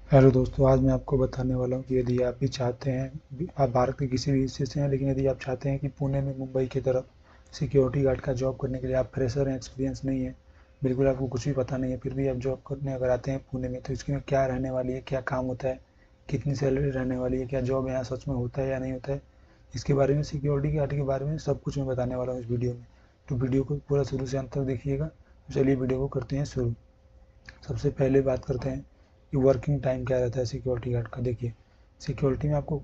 Hello दोस्तों, आज मैं आपको बताने वाला हूँ कि यदि आप भी चाहते हैं, आप भारत के किसी भी हिस्से से हैं, लेकिन यदि आप चाहते हैं कि पुणे में मुंबई की तरफ सिक्योरिटी गार्ड का जॉब करने के लिए आप फ्रेशर हैं, एक्सपीरियंस नहीं है, बिल्कुल आपको कुछ भी पता नहीं है, फिर भी आप जॉब करने अगर आते हैं पुणे में, तो इसकी में क्या रहने वाली है, क्या काम होता है, कितनी सैलरी रहने वाली है, क्या जॉब यहाँ सच में होता है या नहीं होता है, इसके बारे में, सिक्योरिटी गार्ड के बारे में सब कुछ मैं बताने वाला हूँ इस वीडियो में। तो वीडियो को पूरा शुरू से अंत तक देखिएगा। तो चलिए वीडियो को करते हैं शुरू। सबसे पहले बात करते हैं कि वर्किंग टाइम क्या रहता है सिक्योरिटी गार्ड का। देखिए, सिक्योरिटी में आपको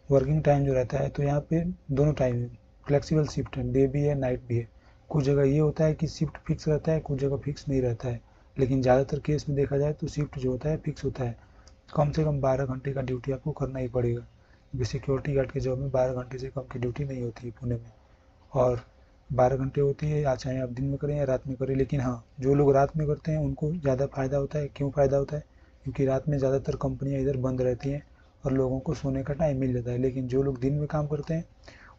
वर्किंग टाइम जो रहता है, तो यहाँ पे दोनों टाइम है, फ्लेक्सिबल शिफ्ट है, डे भी है नाइट भी है। कुछ जगह ये होता है कि शिफ्ट फिक्स रहता है, कुछ जगह फिक्स नहीं रहता है, लेकिन ज़्यादातर केस में देखा जाए तो शिफ्ट जो होता है फिक्स होता है। कम से कम 12 घंटे का ड्यूटी आपको करना ही पड़ेगा, क्योंकि सिक्योरिटी गार्ड के जॉब में 12 घंटे से कम की ड्यूटी नहीं होती है पुणे में। और 12 घंटे होती है, या चाहे आप दिन में करें या रात में करें, लेकिन हाँ, जो लोग रात में करते हैं उनको ज़्यादा फ़ायदा होता है। क्यों फ़ायदा होता है? क्योंकि रात में ज़्यादातर कंपनियाँ इधर बंद रहती हैं और लोगों को सोने का टाइम मिल जाता है। लेकिन जो लोग दिन में काम करते हैं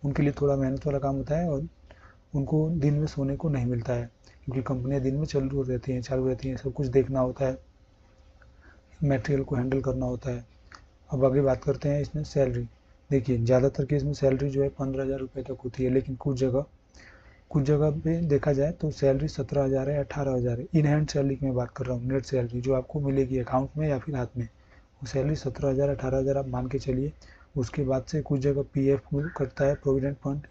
उनके लिए थोड़ा मेहनत वाला काम होता है, और उनको दिन में सोने को नहीं मिलता है, क्योंकि कंपनियाँ दिन में चालू रहती हैं, सब कुछ देखना होता है, मटेरियल को हैंडल करना होता है। अब आगे बात करते हैं इसमें सैलरी। देखिए, ज़्यादातर केस में सैलरी जो है 15,000 रुपये तक होती है, लेकिन कुछ जगह पे देखा जाए तो सैलरी 17,000 है, 18,000 है। इन हैंड सैलरी की मैं बात कर रहा हूँ, नेट सैलरी जो आपको मिलेगी अकाउंट में या फिर हाथ में, वो सैलरी 17,000 18,000 आप मान के चलिए। उसके बाद से कुछ जगह पीएफ कटता है, प्रोविडेंट फंड,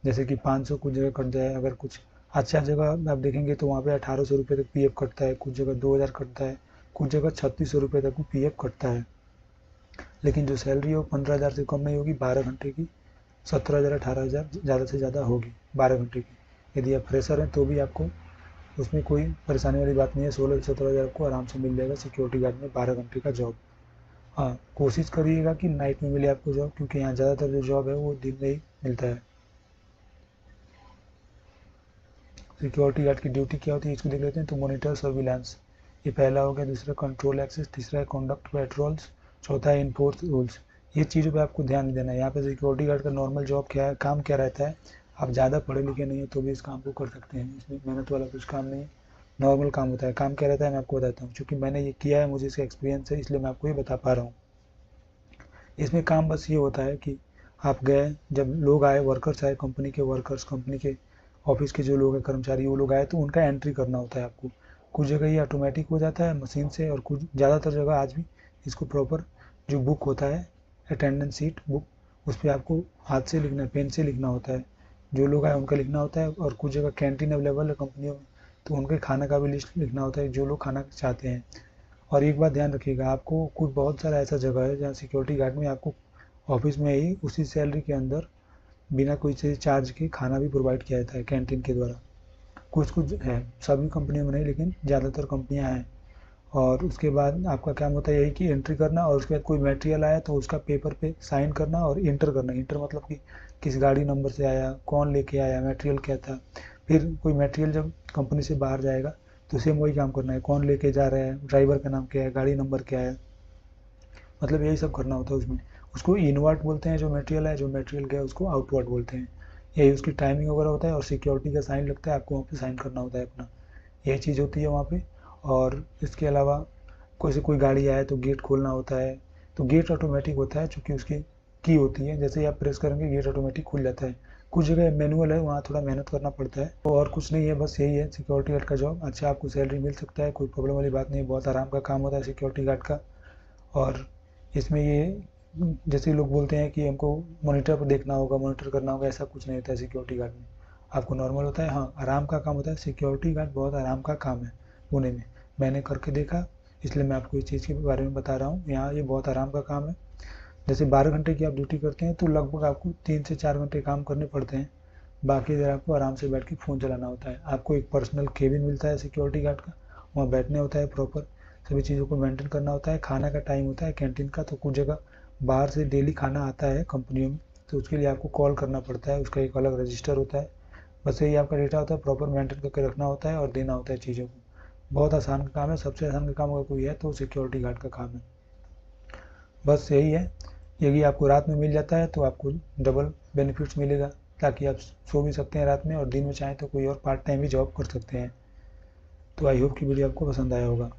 जैसे कि 500 कुछ जगह कट जाए। अगर कुछ अच्छा जगह आप देखेंगे तो वहाँ पे 1,800 रुपये तक पीएफ कटता है, कुछ जगह 2,000 कटता है, कुछ जगह 3,600 रुपये तक पीएफ कटता है। लेकिन जो सैलरी है वो 15,000 से कम नहीं होगी 12 घंटे की। 17,000 18,000 ज़्यादा से ज़्यादा होगी 12 घंटे की। यदि आप फ्रेशर हैं तो भी आपको उसमें कोई परेशानी वाली बात नहीं है, 16 से 17,000 आपको आराम से मिल जाएगा सिक्योरिटी गार्ड में 12 घंटे का जॉब। हाँ, कोशिश करिएगा कि नाइट में मिले आपको जॉब, क्योंकि यहाँ ज़्यादातर जो जॉब है वो दिन में ही मिलता है। सिक्योरिटी गार्ड की ड्यूटी क्या होती है इसको देख लेते हैं। तो मॉनिटर सर्विलांस, ये पहला हो गया। दूसरा कंट्रोल एक्सेस, तीसरा है कॉन्डक्ट पेट्रोल्स, चौथा है इन्फोर्स रूल्स। ये चीज़ों पे आपको ध्यान देना है। यहाँ पे सिक्योरिटी गार्ड का नॉर्मल जॉब क्या है, काम क्या रहता है। आप ज़्यादा पढ़े लिखे नहीं है तो भी इस काम को कर सकते हैं, इसमें मेहनत वाला कुछ काम नहीं है, नॉर्मल काम होता है। काम क्या रहता है मैं आपको बताता हूँ, क्योंकि मैंने ये किया है, मुझे इसका एक्सपीरियंस है, इसलिए मैं आपको ये बता पा रहा हूँ। इसमें काम बस ये होता है कि आप गए, जब लोग आए, वर्कर्स आए, कंपनी के वर्कर्स, कंपनी के ऑफिस के जो लोग हैं कर्मचारी, वो लोग आए तो उनका एंट्री करना होता है आपको। कुछ जगह ये ऑटोमेटिक हो जाता है मशीन से, और कुछ ज़्यादातर जगह आज भी इसको प्रॉपर जो बुक होता है, अटेंडेंस सीट बुक, उस पर आपको हाथ से लिखना, पेन से लिखना होता है, जो लोग आए उनका लिखना होता है। और कुछ जगह कैंटीन अवेलेबल है कंपनियों में, तो उनके खाना का भी लिस्ट लिखना होता है, जो लोग खाना चाहते हैं। और एक बात ध्यान रखिएगा, आपको कुछ बहुत सारा ऐसा जगह है जहाँ सिक्योरिटी गार्ड में आपको ऑफिस में ही उसी सैलरी के अंदर बिना कोई चीज़ चार्ज के खाना भी प्रोवाइड किया जाता है कैंटीन के द्वारा। कुछ कुछ है, सभी कंपनियों में नहीं, लेकिन ज़्यादातर कंपनियां हैं। और उसके बाद आपका काम होता है यही कि एंट्री करना, और उसके बाद कोई मटेरियल आया तो उसका पेपर पे साइन करना और इंटर करना। इंटर मतलब कि किस गाड़ी नंबर से आया, कौन लेके आया, मटेरियल क्या था। फिर कोई मटेरियल जब कंपनी से बाहर जाएगा तो सेम वही काम करना है, कौन लेके जा रहा है, ड्राइवर का नाम क्या है, गाड़ी नंबर क्या है, मतलब यही सब करना होता है उसमें। उसको इनवर्ट बोलते हैं जो मटेरियल है, जो मटेरियल गया उसको आउटवर्ट बोलते हैं। यही उसकी टाइमिंग वगैरह होता है, और सिक्योरिटी का साइन लगता है, आपको वहाँ पे साइन करना होता है अपना, यही चीज़ होती है वहाँ पे। और इसके अलावा कोई से कोई गाड़ी आए तो गेट खोलना होता है। तो गेट ऑटोमेटिक होता है, चूँकि उसकी की होती है, जैसे ही आप प्रेस करेंगे गेट ऑटोमेटिक खुल जाता है। कुछ जगह मैनुअल है, वहाँ थोड़ा मेहनत करना पड़ता है। तो और कुछ नहीं है, बस यही है सिक्योरिटी गार्ड का जॉब। अच्छा, आपको सैलरी मिल सकता है, कोई प्रॉब्लम वाली बात नहीं, बहुत आराम का काम होता है सिक्योरिटी गार्ड का। और इसमें ये जैसे लोग बोलते हैं कि हमको मॉनिटर पर देखना होगा, मॉनिटर करना होगा, ऐसा कुछ नहीं होता है सिक्योरिटी गार्ड में। आपको नॉर्मल होता है, हाँ, आराम का काम होता है। सिक्योरिटी गार्ड बहुत आराम का काम है पुणे में, मैंने करके देखा, इसलिए मैं आपको इस चीज़ के बारे में बता रहा हूँ। यहाँ ये बहुत आराम का काम है। जैसे 12 घंटे की आप ड्यूटी करते हैं तो लगभग आपको 3 से 4 घंटे काम करने पड़ते हैं, बाकी देर आपको आराम से बैठ के फ़ोन चलाना होता है। आपको एक पर्सनल केबिन मिलता है सिक्योरिटी गार्ड का, वहाँ बैठने होता है प्रॉपर, सभी चीज़ों को मेंटेन करना होता है। खाना का टाइम होता है कैंटीन का, तो कुछ जगह बाहर से डेली खाना आता है कंपनियों में, तो उसके लिए आपको कॉल करना पड़ता है, उसका एक अलग रजिस्टर होता है। बस यही आपका डेटा होता है, प्रॉपर मेंटेन करके रखना होता है और देना होता है चीज़ों को। बहुत आसान काम है, सबसे आसान का काम अगर कोई है तो सिक्योरिटी गार्ड का काम है। बस यही है। यदि आपको रात में मिल जाता है तो आपको डबल बेनिफिट्स मिलेगा, ताकि आप सो भी सकते हैं रात में, और दिन में चाहें तो कोई और पार्ट टाइम भी जॉब कर सकते हैं। तो आई होप कि वीडियो आपको पसंद आया होगा।